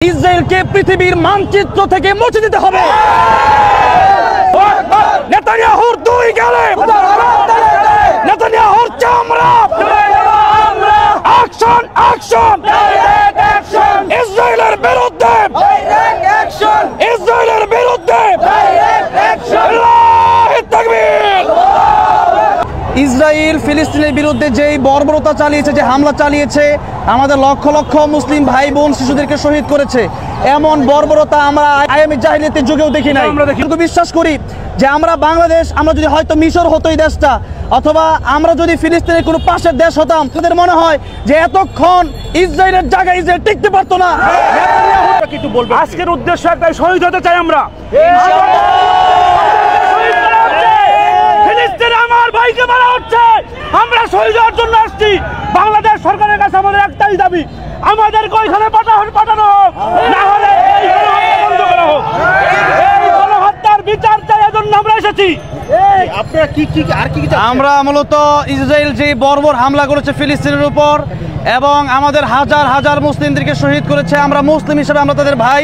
ইসরায়েলকে পৃথিবীর মানচিত্র থেকে মুছে দিতে হবে। নেতানিয়াহুর দুই গালে, নেতানিয়াহুর চামড়া, অ্যাকশন অ্যাকশন, ইসরায়েলের বিরুদ্ধে, ইসরায়েলের বিরুদ্ধে আল্লাহু তাকবীর। ইসরায়েল ফিলিস্তিনের বিরুদ্ধে যেই বর্বরতা চালিয়েছে, যে হামলা চালিয়েছে, আমাদের লক্ষ লক্ষ মুসলিম ভাই বোন শিশুদেরকে শহীদ করেছে, এমন বর্বরতা আমরা আয়ামে জাহিলিয়াতের যুগেও দেখি নাই। কিন্তু বিশ্বাস করি যে আমরা বাংলাদেশ, আমরা যদি হয়তো মিশর হতো এই দেশটা, অথবা আমরা যদি ফিলিস্তিনের কোনো পাশের দেশ হতাম, তাদের মনে হয় যে এতক্ষণ ইসরায়েলের জায়গায় ইসরায়েল টিকতে পারতো না। আজকের উদ্দেশ্য একটাই, শহীদ হতে চাই আমরা। আমার ভাইকে মারা হচ্ছে, আমরা শহীদ হওয়ার জন্য আসছি। বাংলাদেশ সরকারের কাছে আমাদের একটাই দাবি, আমাদেরকে ওইখানে পাঠানো হোক, না হলে এই বন্ধ করা হোক। এই গণহত্যার বিচার চাই, এজন্য আমরা এসেছি। আমরা মূলত ইসরায়েল যে বর্বর হামলা করেছে ফিলিস্তিনের উপর, এবং আমাদের হাজার হাজার মুসলিমদেরকে শহীদ করেছে, আমরা মুসলিম হিসাবে, আমরা তাদের ভাই,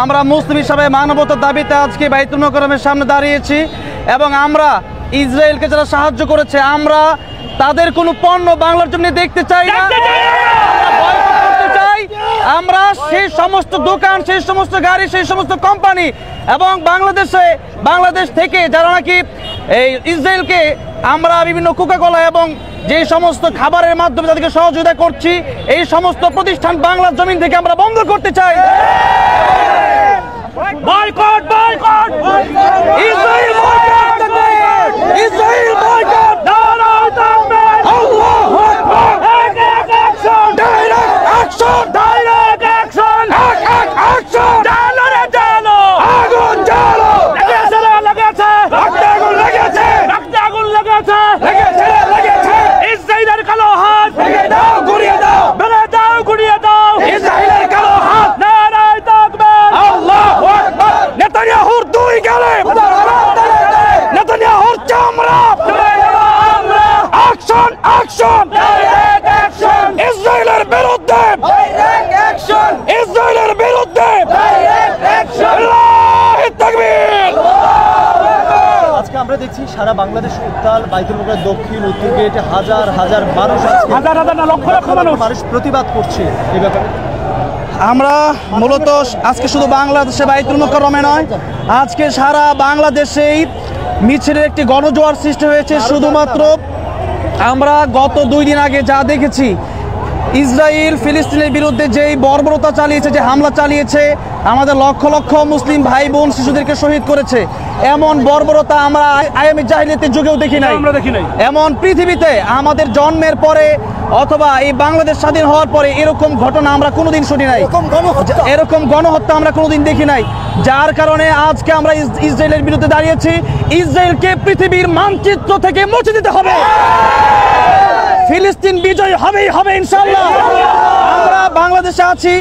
আমরা মুসলিম হিসাবে মানবতার দাবিতে আজকে বাইতুল মোকাররমের সামনে দাঁড়িয়েছি। এবং আমরা ইসরায়েলকে যারা সাহায্য করেছে, আমরা তাদের কোনো পণ্য বাংলার জন্য দেখতে চাই না, করতে চাই। আমরা সেই সমস্ত দোকান, সেই সমস্ত গাড়ি, সেই সমস্ত কোম্পানি এবং বাংলাদেশ থেকে যারা নাকি এই ইসরায়েলকে আমরা বিভিন্ন কোকাকোলা এবং যে সমস্ত খাবারের মাধ্যমে তাদেরকে সহযোগিতা করছি, এই সমস্ত প্রতিষ্ঠান বাংলার জমিন থেকে আমরা বন্ধ করতে চাই। Boycott, boycott, Israel boycott, Israel boycott, নারায়ে তাকবীর, আল্লাহু আকবার, action, direct action, direct action, action, জানো রে জানো, আগুন জ্বালো, লেগেছে রে লেগেছে, রক্তে আগুন লেগেছে, রক্তে আগুন লেগেছে, লেগেছে, লেগেছে, ইসরায়েলের কালো হাত ভেঙে দাও, গুড়িয়ে দাও, ভেঙে দাও, গুড়িয়ে দাও, ইসরায়েলের কালো হাত, নারায়ে তাকবীর, আল্লাহু আকবার, নেতানিয়াহুর দুই গালে, নেতানিয়াহুর চামড়া, অ্যাকশন অ্যাকশন, ইসরায়েলের বিরুদ্ধে, ইসরায়েলের বিরুদ্ধে আল্লাহু তাকবীর। আজকে আমরা দেখছি সারা বাংলাদেশ উত্তাল, বাইতুল মোকাররম দক্ষিণ উত্তর গেটে হাজার হাজার মানুষ, হাজার হাজার না লক্ষ লক্ষ মানুষ প্রতিবাদ করছে এই ব্যাপারে। আমরা মূলত আজকে শুধু বাংলাদেশে বাইতুল মোকাররমে নয়, আজকে সারা বাংলাদেশেই মিছিলের একটি গণজোয়ার সৃষ্টি হয়েছে। শুধুমাত্র আমরা গত 2 দিন আগে যা দেখেছি, ইসরায়েল ফিলিস্তিনের বিরুদ্ধে যেই বর্বরতা চালিয়েছে, যে হামলা চালিয়েছে, আমাদের লক্ষ লক্ষ মুসলিম ভাই বোন শিশুদেরকে শহীদ করেছে, এমন বর্বরতা আমরা আয়ামে জাহিলিয়াতের যুগেও দেখি নাই। এমন পৃথিবীতে আমাদের জন্মের পরে অথবা এই বাংলাদেশ স্বাধীন হওয়ার পরে এরকম ঘটনা আমরা কোনোদিন শুনি নাই, এরকম গণহত্যা আমরা কোনোদিন দেখি নাই। যার কারণে আজকে আমরা ইসরায়েলের বিরুদ্ধে দাঁড়িয়েছি। ইসরায়েলকে পৃথিবীর মানচিত্র থেকে মুছে দিতে হবে। ফিলিস্তিন বিজয় হবেই হবে ইনশাআল্লাহ। আমরা বাংলাদেশে আছি,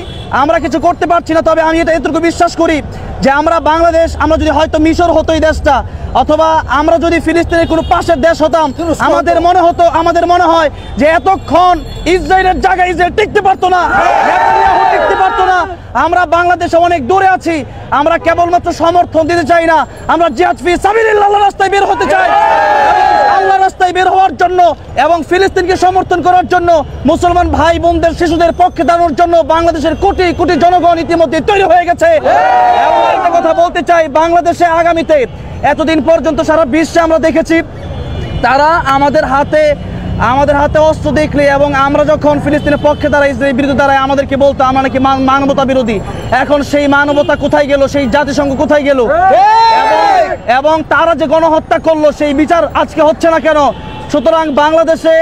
আমরা কিছু করতে পারছি না, তবে আমি এতটুকু বিশ্বাস করি যে আমরা বাংলাদেশ, আমরা যদি হয়তো মিশর হতো এই দেশটা, অথবা আমরা যদি ফিলিস্তিনের কোনো পাশের দেশ হতাম, আমাদের মনে হয় যে এতক্ষণ ইসরায়েলের জায়গায় ইসরায়েল টিকতে পারতো না, নেতানিয়াহু টিকতে পারতো না। আমরা বাংলাদেশে অনেক দূরে আছি, আমরা কেবলমাত্র সমর্থন দিতে চাই না, আমরা জিহাদ ফি সাবিলিল্লাহ রাস্তায় বের হতে চাই। আল্লাহর রাস্তায় বের হওয়ার জন্য এবং ফিলিস্তিনকে সমর্থন করার জন্য, মুসলমান ভাই বোনদের শিশুদের পক্ষে দাঁড়ানোর জন্য বাংলাদেশের কোটি কোটি জনগণ ইতিমধ্যে তৈরি হয়ে গেছে। এবং একটা কথা বলতে চাই, বাংলাদেশে আগামীতে, এতদিন পর্যন্ত সারা বিশ্বে আমরা দেখেছি তারা আমাদের হাতে অস্ত্র দেখলে এবং আমরা যখন ফিলিস্তিনের পক্ষে দাঁড়াই, ইসরায়েলের বিরুদ্ধে দাঁড়াই, আমাদেরকে বলতো আমরা নাকি মানবতা বিরোধী। এখন সেই মানবতা কোথায় গেল? সেই জাতিসংঘ কোথায় গেল? এবং তারা যে গণহত্যা করলো, সেই বিচার আজকে হচ্ছে না কেন? সুতরাং বাংলাদেশে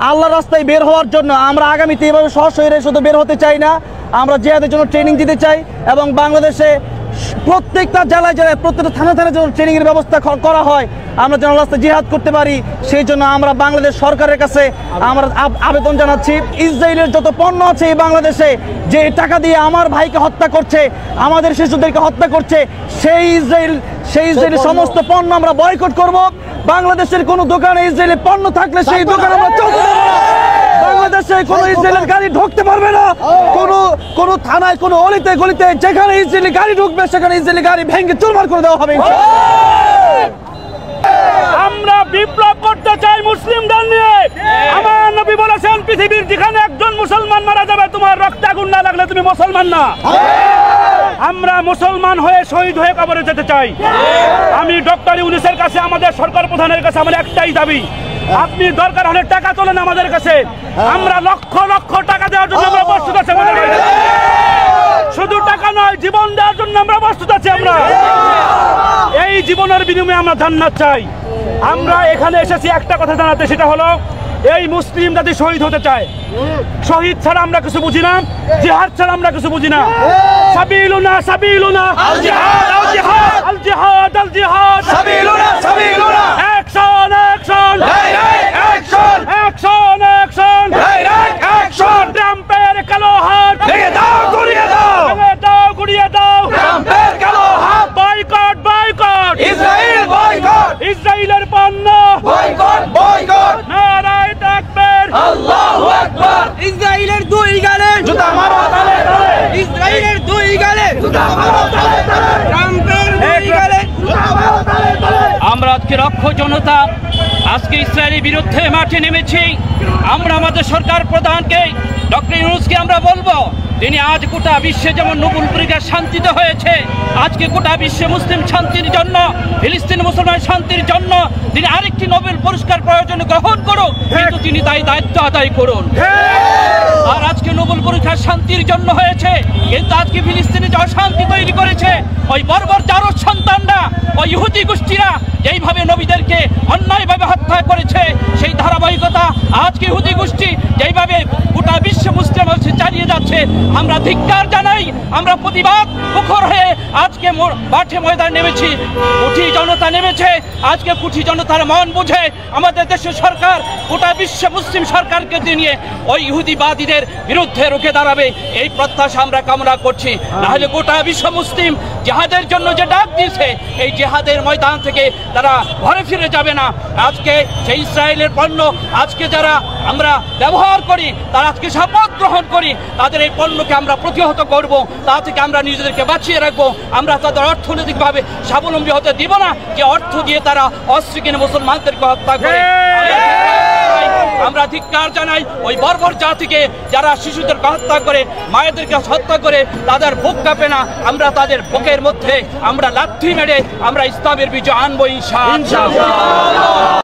আল্লাহর রাস্তায় বের হওয়ার জন্য আমরা আগামীতে এভাবে সশরীরে শুধু বের হতে চাই না, আমরা জিহাদের জন্য ট্রেনিং দিতে চাই। এবং বাংলাদেশে প্রত্যেকটা জেলায় প্রত্যেকটা থানায় যেন ট্রেনিংয়ের ব্যবস্থা করা হয়, আমরা যেন রাস্তায় জিহাদ করতে পারি। সেই জন্য আমরা বাংলাদেশ সরকারের কাছে আমরা আবেদন জানাচ্ছি, ইসরায়েলের যত পণ্য আছে এই বাংলাদেশে, যে টাকা দিয়ে আমার ভাইকে হত্যা করছে, আমাদের শিশুদেরকে হত্যা করছে, সেই ইসরায়েলের সমস্ত পণ্য আমরা বয়কট করব। বাংলাদেশের কোনো দোকানে ইসরায়েলি পণ্য থাকলে সেই দোকান আমরা চলতে দেব না। বাংলাদেশে কোনো ইসরায়েলের গাড়ি ঢুকতে পারবে না। কোনো থানায়, কোনো অলিতে গলিতে যেখানে ইসরায়েলি গাড়ি ঢুকবে সেখানে ইসরায়েলি গাড়ি ভেঙে চুরমার করে দেওয়া হবে। আমরা বিপ্লব করতে চাই মুসলিমদের নিয়ে। আমার নবী বলেছেন, পৃথিবীর যেখানে একজন মুসলমান মারা যাবে, তোমার রক্তে আগুন না লাগলে তুমি মুসলমান না। আমরা মুসলমান হয়ে শহীদ হয়ে কবরে যেতে চাই। আমি ডক্টর ইউনূসের কাছে, আমাদের সরকার প্রধানের কাছে আমার একটাই দাবি, আপনি দরকার হলে টাকা তোলেন আমাদের কাছে, আমরা লক্ষ লক্ষ টাকা দেওয়ার জন্য আমরা প্রস্তুত আছি। শুধু টাকা নয়, জীবন দেওয়ার জন্য আমরা প্রস্তুত আছি। আমরা এই জীবনের বিনিময়ে আমরা জান্নাত চাই। আমরা এখানে এসেছি একটা কথা জানাতে, সেটা হলো এই মুসলিম জাতি শহীদ হতে চায়। শহীদ ছাড়া আমরা কিছু বুঝি না, জিহাদ ছাড়া আমরা কিছু বুঝি না। সাবিলুনা সাবিলুনা আল জিহাদ আল জিহাদ আল জিহাদ আল জিহাদ সাবিলুনা সাবিলুনা action action action action action action. ট্রাম্পের কালো হাত ভেঙে দাও, গুড়িয়ে দাও, ভেঙে দাও, গুড়িয়ে দাও। ট্রাম্পের কালো হাত। বয়কট বয়কট ইসরায়েল বয়কট, ইসরায়েলের পণ্য বয়কট বয়কট। নারায়ে তাকবীর, আল্লাহু আকবার। ইসরায়েলের দুই গালে জুতা মারো তালে তালে, ইসরায়েলের দুই গালে জুতা মারো তালে তালে, ট্রাম্পের দুই গালে জুতা মারো তালে তালে। আমরা আজকে লক্ষ জনতা আজকে ইসরায়েলের বিরুদ্ধে মাঠে নেমেছি। আমরা আমাদের সরকার প্রধানকে ডক্টর ইউনূসকে আমরা বলবো, তিনি আজ গোটা বিশ্বে যেমন নোবেল পুরস্কার শান্তিতে হয়েছে, আজকে গোটা বিশ্বে মুসলিম শান্তির জন্য, ফিলিস্তিন মুসলমান শান্তির জন্য তিনি আরেকটি নোবেল পুরস্কার প্রয়োজন গ্রহণ করুন, কিন্তু তিনি তাই দায়িত্ব আদায় করুন। আর আজকে নোবেল পুরস্কার শান্তির জন্য হয়েছে, কিন্তু আজকে ফিলিস্তিনে যে অশান্তি তৈরি করেছে ওই বর্বর জারজ সন্তানরা, ওই ইহুদি গোষ্ঠীরা যেইভাবে নবীদেরকে অন্যায়ভাবে হত্যা করেছে, সেই ধারাবাহিকতা আজকে ইহুদি গোষ্ঠী যেইভাবে গোটা বিশ্ব মুসলিম চালিয়ে যাচ্ছে, আমরা ধিক্কার জানাই। আমরা প্রতিবাদ মুখর হয়ে আজকে মাঠে ময়দান নেমেছি। কুঠি জনতা নেমেছে। আজকে কুঠি জনতার মন বুঝে আমাদের দেশের সরকার গোটা বিশ্ব মুসলিম সরকারকে নিয়ে ওই ইহুদিবাদীদের বিরুদ্ধে রুখে দাঁড়াবে, এই প্রত্যাশা আমরা কামনা করছি। নাহলে গোটা বিশ্ব মুসলিম জিহাদের জন্য যে ডাক দিয়েছে, এই জিহাদের ময়দান থেকে তারা ঘরে ফিরে যাবে না। আজকে সেই ইসরায়েলের পণ্য আজকে যারা আমরা ব্যবহার করি, তারা আজকে শপথ গ্রহণ করি, তাদের এই পণ্যকে আমরা প্রতিহত করব, তা থেকে আমরা নিজেদেরকে বাঁচিয়ে রাখবো। আমরা তাদের অর্থনৈতিকভাবে স্বাবলম্বী হতে দিব না, যে অর্থ দিয়ে তারা অস্ত্র কিনে মুসলমানদেরকে হত্যা করে। আমরা ধিক্কার জানাই ওই বর্বর জাতিকে, যারা শিশুদেরকে হত্যা করে, মায়েদেরকে হত্যা করে, তাদের বুক কাঁপে না। আমরা তাদের বুকের মধ্যে আমরা লাথি মেরে আমরা ইসলামের বিজয় আনবো ইনশাআল্লাহ।